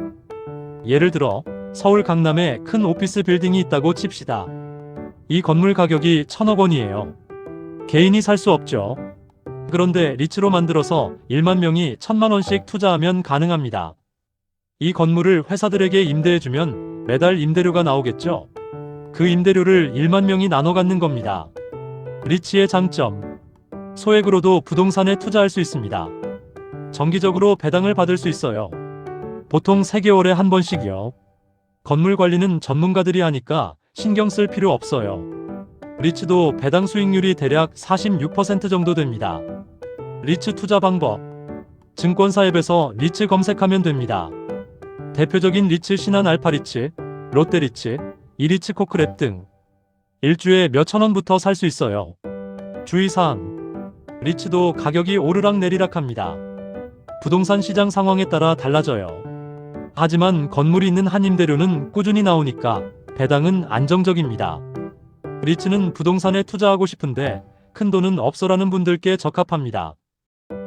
Speaker 1: 예를 들어 서울 강남에 큰 오피스 빌딩이 있다고 칩시다. 이 건물 가격이 1,000억 원이에요. 개인이 살 수 없죠. 그런데 리츠로 만들어서 1만 명이 1,000만 원씩 투자하면 가능합니다. 이 건물을 회사들에게 임대해주면 매달 임대료가 나오겠죠. 그 임대료를 1만 명이 나눠 갖는 겁니다. 리츠의 장점. 소액으로도 부동산에 투자할 수 있습니다. 정기적으로 배당을 받을 수 있어요. 보통 3개월에 한 번씩이요. 건물 관리는 전문가들이 하니까 신경 쓸 필요 없어요. 리츠도 배당 수익률이 대략 46% 정도 됩니다. 리츠 투자 방법. 증권사 앱에서 리츠 검색하면 됩니다. 대표적인 리츠 신한 알파리츠, 롯데리츠, 이리츠 코크랩 등 일주에 몇천 원부터 살 수 있어요. 주의사항. 리츠도 가격이 오르락내리락합니다. 부동산 시장 상황에 따라 달라져요. 하지만 건물이 있는 한 임대료는 꾸준히 나오니까 배당은 안정적입니다. 리츠는 부동산에 투자하고 싶은데 큰돈은 없어라는 분들께 적합합니다.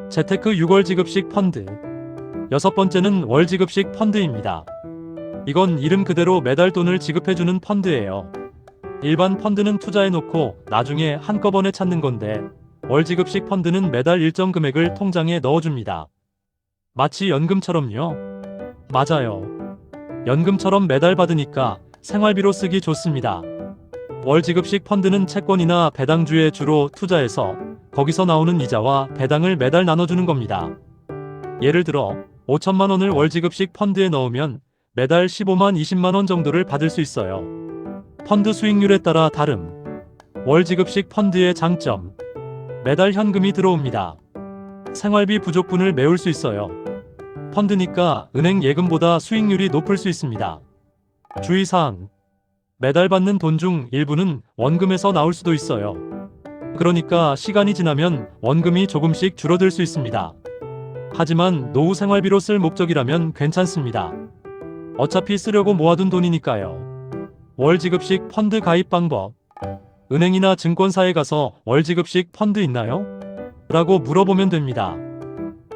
Speaker 1: 재테크 6월 지급식 펀드. 6번째는 월 지급식 펀드입니다. 이건 이름 그대로 매달 돈을 지급해주는 펀드예요. 일반 펀드는 투자해놓고 나중에 한꺼번에 찾는 건데 월 지급식 펀드는 매달 일정 금액을 통장에 넣어줍니다. 마치 연금처럼요. 맞아요. 연금처럼 매달 받으니까 생활비로 쓰기 좋습니다. 월 지급식 펀드는 채권이나 배당주에 주로 투자해서 거기서 나오는 이자와 배당을 매달 나눠주는 겁니다. 예를 들어 5천만 원을 월 지급식 펀드에 넣으면 매달 15만 20만 원 정도를 받을 수 있어요. 펀드 수익률에 따라 다름. 월 지급식 펀드의 장점. 매달 현금이 들어옵니다. 생활비 부족분을 메울 수 있어요. 펀드니까 은행 예금보다 수익률이 높을 수 있습니다. 주의사항. 매달 받는 돈 중 일부는 원금에서 나올 수도 있어요. 그러니까 시간이 지나면 원금이 조금씩 줄어들 수 있습니다. 하지만 노후 생활비로 쓸 목적이라면 괜찮습니다. 어차피 쓰려고 모아둔 돈이니까요. 월 지급식 펀드 가입 방법. 은행이나 증권사에 가서 월 지급식 펀드 있나요? 라고 물어보면 됩니다.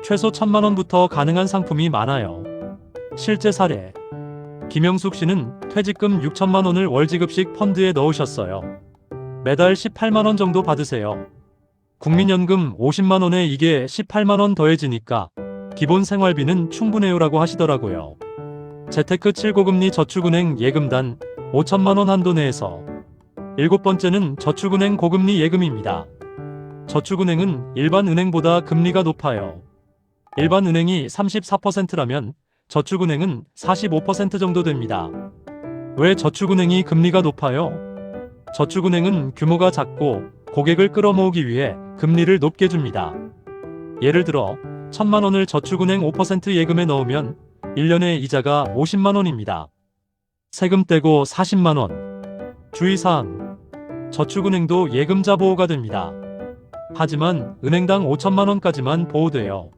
Speaker 1: 최소 1,000만 원부터 가능한 상품이 많아요. 실제 사례. 김영숙 씨는 퇴직금 6천만 원을 월 지급식 펀드에 넣으셨어요. 매달 18만 원 정도 받으세요. 국민연금 50만 원에 이게 18만 원 더해지니까 기본 생활비는 충분해요라고 하시더라고요. 재테크 7고금리 저축은행 예금단 5천만 원 한도 내에서. 7번째는 저축은행 고금리 예금입니다. 저축은행은 일반 은행보다 금리가 높아요. 일반 은행이 34%라면 저축은행은 45% 정도 됩니다. 왜 저축은행이 금리가 높아요? 저축은행은 규모가 작고 고객을 끌어모으기 위해 금리를 높게 줍니다. 예를 들어 1,000만 원을 저축은행 5% 예금에 넣으면 1년에 이자가 50만 원입니다. 세금 떼고 40만 원. 주의사항. 저축은행도 예금자 보호가 됩니다. 하지만 은행당 5천만 원까지만 보호돼요.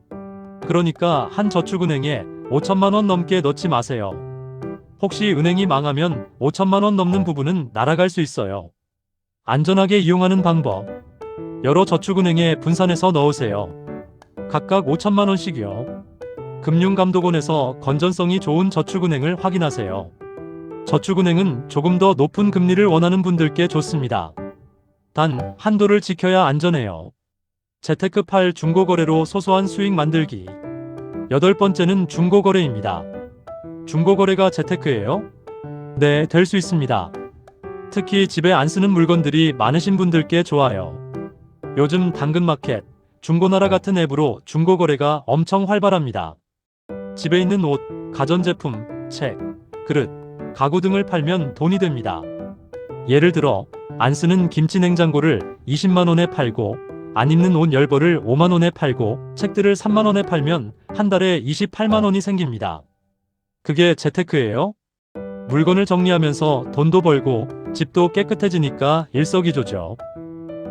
Speaker 1: 그러니까 한 저축은행에 5천만 원 넘게 넣지 마세요. 혹시 은행이 망하면 5천만 원 넘는 부분은 날아갈 수 있어요. 안전하게 이용하는 방법. 여러 저축은행에 분산해서 넣으세요. 각각 5천만 원씩이요. 금융감독원에서 건전성이 좋은 저축은행을 확인하세요. 저축은행은 조금 더 높은 금리를 원하는 분들께 좋습니다. 단, 한도를 지켜야 안전해요. 재테크 8 중고거래로 소소한 수익 만들기. 8번째는 중고거래입니다. 중고거래가 재테크예요? 네, 될 수 있습니다. 특히 집에 안 쓰는 물건들이 많으신 분들께 좋아요. 요즘 당근마켓, 중고나라 같은 앱으로 중고거래가 엄청 활발합니다. 집에 있는 옷, 가전제품, 책, 그릇, 가구 등을 팔면 돈이 됩니다. 예를 들어 안 쓰는 김치 냉장고를 20만 원에 팔고 안 입는 옷 10벌을 5만 원에 팔고 책들을 3만 원에 팔면 한 달에 28만 원이 생깁니다. 그게 재테크예요? 물건을 정리하면서 돈도 벌고 집도 깨끗해지니까 일석이조죠.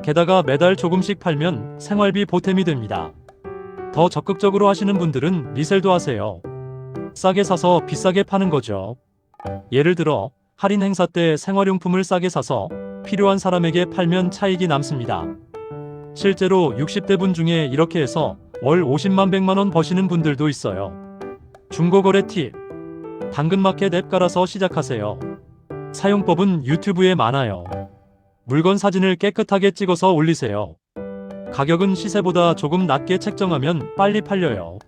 Speaker 1: 게다가 매달 조금씩 팔면 생활비 보탬이 됩니다. 더 적극적으로 하시는 분들은 리셀도 하세요. 싸게 사서 비싸게 파는 거죠. 예를 들어 할인 행사 때 생활용품을 싸게 사서 필요한 사람에게 팔면 차익이 남습니다. 실제로 60대 분 중에 이렇게 해서 월 50만 100만 원 버시는 분들도 있어요. 중고거래 팁. 당근마켓 앱 깔아서 시작하세요. 사용법은 유튜브에 많아요. 물건 사진을 깨끗하게 찍어서 올리세요. 가격은 시세보다 조금 낮게 책정하면 빨리 팔려요.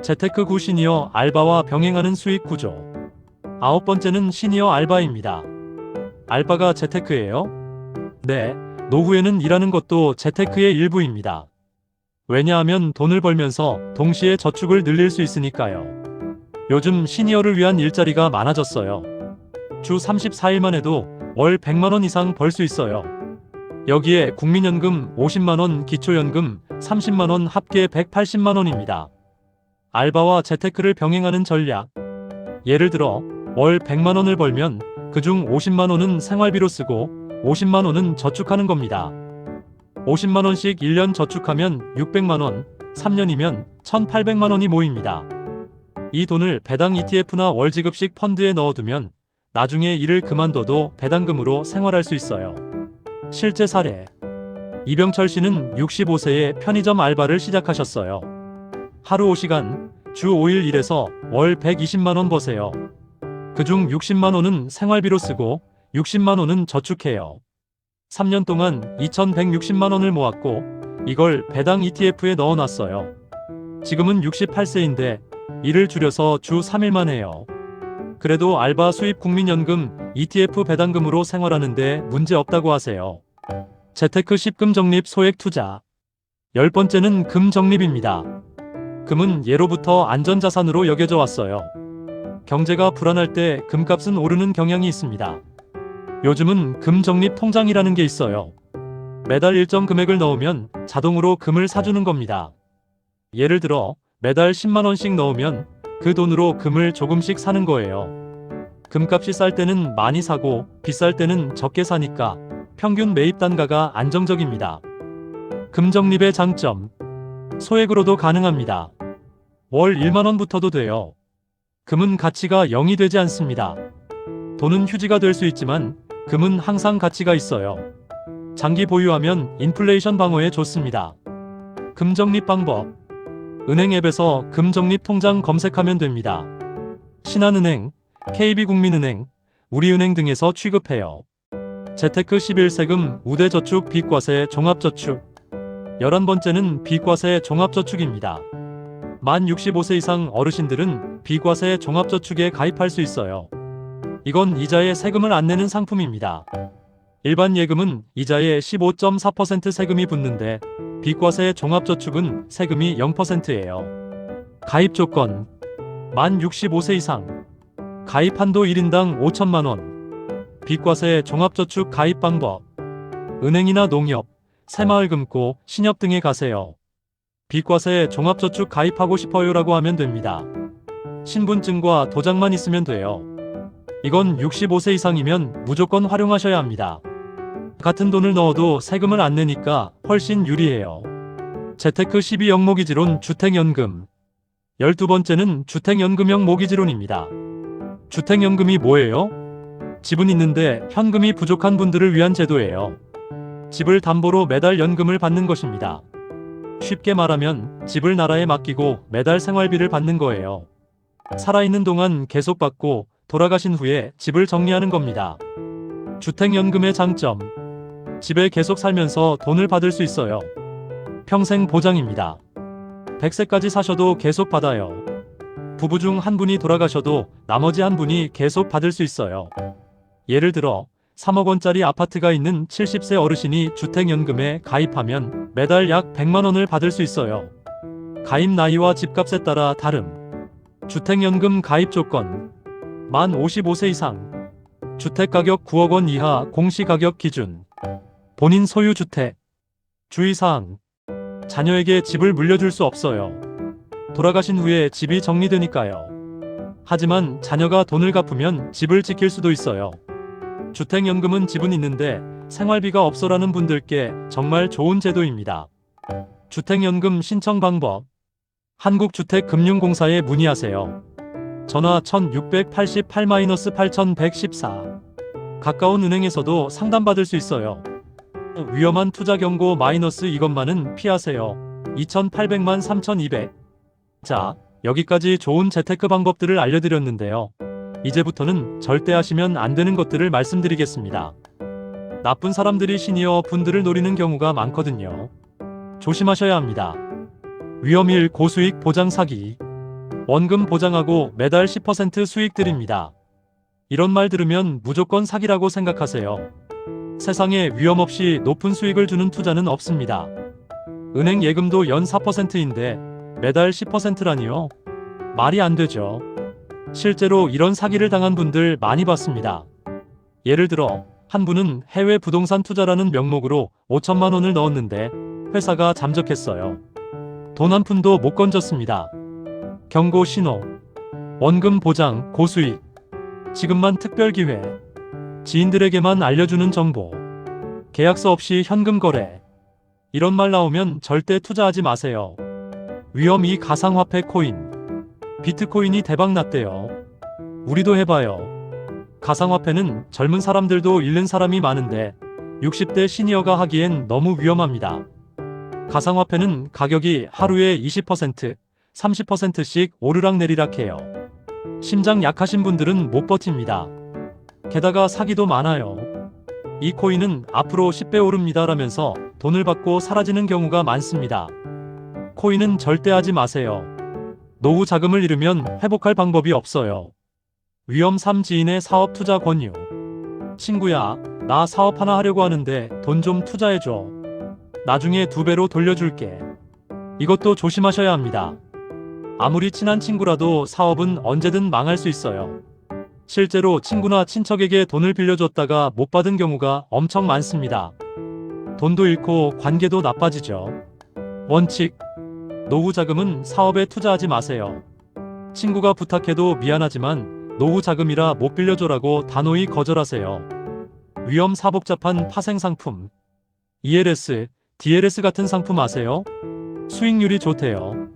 Speaker 1: 재테크 구 시니어 알바와 병행하는 수익 구조. 9번째는 시니어 알바입니다. 알바가 재테크예요? 네, 노후에는 일하는 것도 재테크의 일부입니다. 왜냐하면 돈을 벌면서 동시에 저축을 늘릴 수 있으니까요. 요즘 시니어를 위한 일자리가 많아졌어요. 주 34일만 해도 월 100만 원 이상 벌 수 있어요. 여기에 국민연금 50만 원, 기초연금 30만 원 합계 180만 원입니다. 알바와 재테크를 병행하는 전략. 예를 들어 월 100만 원을 벌면 그중 50만 원은 생활비로 쓰고 50만 원은 저축하는 겁니다. 50만 원씩 1년 저축하면 600만 원, 3년이면 1,800만 원이 모입니다. 이 돈을 배당 ETF나 월지급식 펀드에 넣어두면 나중에 일을 그만둬도 배당금으로 생활할 수 있어요. 실제 사례. 이병철 씨는 65세에 편의점 알바를 시작하셨어요. 하루 5시간, 주 5일 일해서 월 120만 원 버세요. 그중 60만 원은 생활비로 쓰고 60만 원은 저축해요. 3년 동안 2,160만 원을 모았고 이걸 배당 ETF에 넣어놨어요. 지금은 68세인데 일을 줄여서 주 3일만 해요. 그래도 알바 수입 국민연금 ETF 배당금으로 생활하는데 문제 없다고 하세요. 재테크 10금 적립 소액 투자. 10번째는 금 적립입니다. 금은 예로부터 안전자산으로 여겨져 왔어요. 경제가 불안할 때 금값은 오르는 경향이 있습니다. 요즘은 금 적립 통장이라는 게 있어요. 매달 일정 금액을 넣으면 자동으로 금을 사주는 겁니다. 예를 들어 매달 10만 원씩 넣으면 그 돈으로 금을 조금씩 사는 거예요. 금값이 쌀 때는 많이 사고 비쌀 때는 적게 사니까 평균 매입 단가가 안정적입니다. 금 적립의 장점. 소액으로도 가능합니다. 월 1만 원부터도 돼요. 금은 가치가 0이 되지 않습니다. 돈은 휴지가 될 수 있지만 금은 항상 가치가 있어요. 장기 보유하면 인플레이션 방어에 좋습니다. 금 적립 방법. 은행 앱에서 금 적립 통장 검색하면 됩니다. 신한은행, KB국민은행, 우리은행 등에서 취급해요. 재테크 11세금 우대저축 비과세 종합저축. 11번째는 비과세 종합저축입니다. 만 65세 이상 어르신들은 비과세 종합저축에 가입할 수 있어요. 이건 이자에 세금을 안 내는 상품입니다. 일반 예금은 이자에 15.4% 세금이 붙는데 비과세 종합저축은 세금이 0%예요. 가입 조건. 만 65세 이상. 가입 한도 1인당 5천만 원. 비과세 종합저축 가입 방법. 은행이나 농협, 새마을금고, 신협 등에 가세요. 비과세 종합저축 가입하고 싶어요라고 하면 됩니다. 신분증과 도장만 있으면 돼요. 이건 65세 이상이면 무조건 활용하셔야 합니다. 같은 돈을 넣어도 세금을 안 내니까 훨씬 유리해요. 재테크 12형 모기지론 주택연금. 12번째는 주택연금형 모기지론입니다. 주택연금이 뭐예요? 집은 있는데 현금이 부족한 분들을 위한 제도예요. 집을 담보로 매달 연금을 받는 것입니다. 쉽게 말하면 집을 나라에 맡기고 매달 생활비를 받는 거예요. 살아있는 동안 계속 받고 돌아가신 후에 집을 정리하는 겁니다. 주택연금의 장점. 집에 계속 살면서 돈을 받을 수 있어요. 평생 보장입니다. 100세까지 사셔도 계속 받아요. 부부 중 한 분이 돌아가셔도 나머지 한 분이 계속 받을 수 있어요. 예를 들어 3억 원짜리 아파트가 있는 70세 어르신이 주택연금에 가입하면 매달 약 100만 원을 받을 수 있어요. 가입 나이와 집값에 따라 다름. 주택연금 가입 조건. 만 55세 이상. 주택가격 9억 원 이하 공시가격 기준. 본인 소유 주택. 주의사항. 자녀에게 집을 물려줄 수 없어요. 돌아가신 후에 집이 정리되니까요. 하지만 자녀가 돈을 갚으면 집을 지킬 수도 있어요. 주택연금은 집은 있는데 생활비가 없어라는 분들께 정말 좋은 제도입니다. 주택연금 신청 방법. 한국주택금융공사에 문의하세요. 전화 1688-8114. 가까운 은행에서도 상담받을 수 있어요. 위험한 투자 경고 마이너스 이것만은 피하세요. 2800만 3200. 자, 여기까지 좋은 재테크 방법들을 알려드렸는데요. 이제부터는 절대 하시면 안 되는 것들을 말씀드리겠습니다. 나쁜 사람들이 시니어 분들을 노리는 경우가 많거든요. 조심하셔야 합니다. 위험일 고수익 보장 사기. 원금 보장하고 매달 10% 수익 드립니다. 이런 말 들으면 무조건 사기라고 생각하세요. 세상에 위험 없이 높은 수익을 주는 투자는 없습니다. 은행 예금도 연 4%인데 매달 10%라니요? 말이 안 되죠. 실제로 이런 사기를 당한 분들 많이 봤습니다. 예를 들어 한 분은 해외 부동산 투자라는 명목으로 5천만 원을 넣었는데 회사가 잠적했어요. 돈 한 푼도 못 건졌습니다. 경고 신호. 원금 보장 고수익. 지금만 특별 기회. 지인들에게만 알려주는 정보. 계약서 없이 현금 거래. 이런 말 나오면 절대 투자하지 마세요. 위험 이 가상화폐 코인. 비트코인이 대박 났대요. 우리도 해봐요. 가상화폐는 젊은 사람들도 잃는 사람이 많은데 60대 시니어가 하기엔 너무 위험합니다. 가상화폐는 가격이 하루에 20%, 30%씩 오르락내리락 해요. 심장 약하신 분들은 못 버팁니다. 게다가 사기도 많아요. 이 코인은 앞으로 10배 오릅니다라면서 돈을 받고 사라지는 경우가 많습니다. 코인은 절대 하지 마세요. 노후 자금을 잃으면 회복할 방법이 없어요. 위험 3 지인의 사업 투자 권유. 친구야, 나 사업 하나 하려고 하는데 돈 좀 투자해줘. 나중에 2배로 돌려줄게. 이것도 조심하셔야 합니다. 아무리 친한 친구라도 사업은 언제든 망할 수 있어요. 실제로 친구나 친척에게 돈을 빌려줬다가 못 받은 경우가 엄청 많습니다. 돈도 잃고 관계도 나빠지죠. 원칙. 노후 자금은 사업에 투자하지 마세요. 친구가 부탁해도 미안하지만 노후 자금이라 못 빌려줘라고 단호히 거절하세요. 위험 사복잡한 파생 상품. ELS, DLS 같은 상품 아세요? 수익률이 좋대요.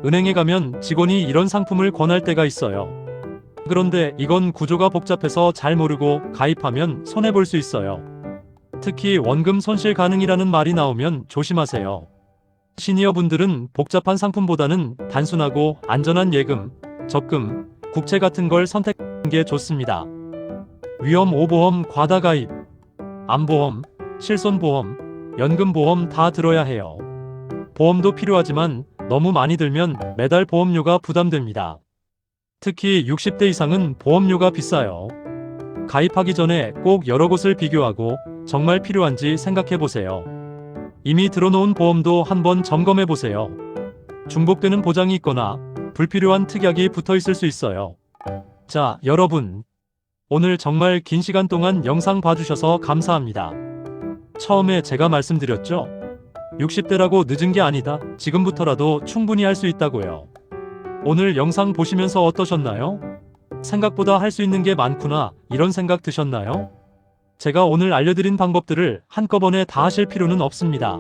Speaker 1: 은행에 가면 직원이 이런 상품을 권할 때가 있어요. 그런데 이건 구조가 복잡해서 잘 모르고 가입하면 손해볼 수 있어요. 특히 원금 손실 가능이라는 말이 나오면 조심하세요. 시니어분들은 복잡한 상품보다는 단순하고 안전한 예금, 적금, 국채 같은 걸 선택하는 게 좋습니다. 위험 5보험 과다 가입. 암보험, 실손보험, 연금보험 다 들어야 해요. 보험도 필요하지만 너무 많이 들면 매달 보험료가 부담됩니다. 특히 60대 이상은 보험료가 비싸요. 가입하기 전에 꼭 여러 곳을 비교하고 정말 필요한지 생각해 보세요. 이미 들어놓은 보험도 한번 점검해 보세요. 중복되는 보장이 있거나 불필요한 특약이 붙어 있을 수 있어요. 자, 여러분. 오늘 정말 긴 시간 동안 영상 봐주셔서 감사합니다. 처음에 제가 말씀드렸죠? 60대라고 늦은 게 아니다. 지금부터라도 충분히 할 수 있다고요. 오늘 영상 보시면서 어떠셨나요? 생각보다 할 수 있는 게 많구나, 이런 생각 드셨나요? 제가 오늘 알려드린 방법들을 한꺼번에 다 하실 필요는 없습니다.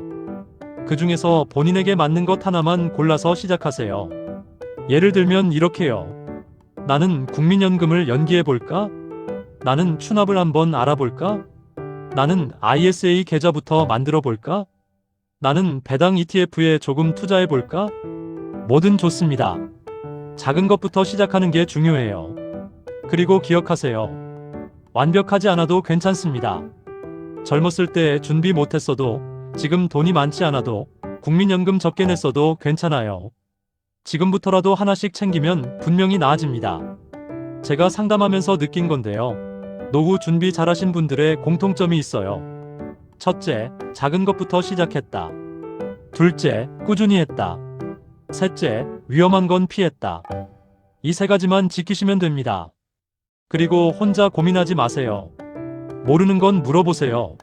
Speaker 1: 그 중에서 본인에게 맞는 것 하나만 골라서 시작하세요. 예를 들면 이렇게요. 나는 국민연금을 연기해볼까? 나는 추납을 한번 알아볼까? 나는 ISA 계좌부터 만들어볼까? 나는 배당 ETF에 조금 투자해볼까? 뭐든 좋습니다. 작은 것부터 시작하는 게 중요해요. 그리고 기억하세요. 완벽하지 않아도 괜찮습니다. 젊었을 때 준비 못했어도, 지금 돈이 많지 않아도 국민연금 적게 냈어도 괜찮아요. 지금부터라도 하나씩 챙기면 분명히 나아집니다. 제가 상담하면서 느낀 건데요. 노후 준비 잘하신 분들의 공통점이 있어요. 첫째, 작은 것부터 시작했다. 둘째, 꾸준히 했다. 셋째, 위험한 건 피했다. 이 세 가지만 지키시면 됩니다. 그리고 혼자 고민하지 마세요. 모르는 건 물어보세요.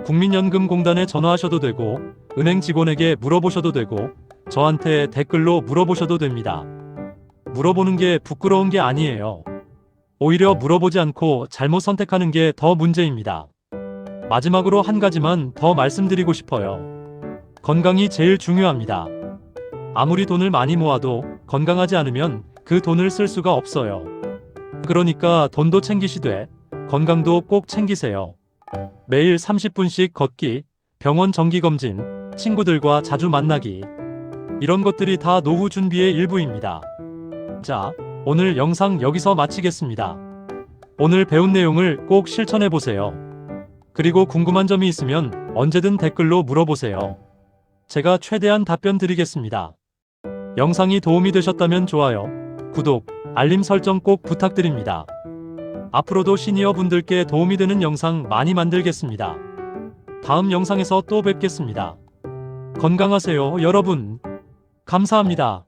Speaker 1: 국민연금공단에 전화하셔도 되고, 은행 직원에게 물어보셔도 되고, 저한테 댓글로 물어보셔도 됩니다. 물어보는 게 부끄러운 게 아니에요. 오히려 물어보지 않고 잘못 선택하는 게 더 문제입니다. 마지막으로 한 가지만 더 말씀드리고 싶어요. 건강이 제일 중요합니다. 아무리 돈을 많이 모아도 건강하지 않으면 그 돈을 쓸 수가 없어요. 그러니까 돈도 챙기시되 건강도 꼭 챙기세요. 매일 30분씩 걷기, 병원 정기검진, 친구들과 자주 만나기. 이런 것들이 다 노후 준비의 일부입니다. 자, 오늘 영상 여기서 마치겠습니다. 오늘 배운 내용을 꼭 실천해보세요. 그리고 궁금한 점이 있으면 언제든 댓글로 물어보세요. 제가 최대한 답변 드리겠습니다. 영상이 도움이 되셨다면 좋아요, 구독, 알림 설정 꼭 부탁드립니다. 앞으로도 시니어 분들께 도움이 되는 영상 많이 만들겠습니다. 다음 영상에서 또 뵙겠습니다. 건강하세요, 여러분. 감사합니다.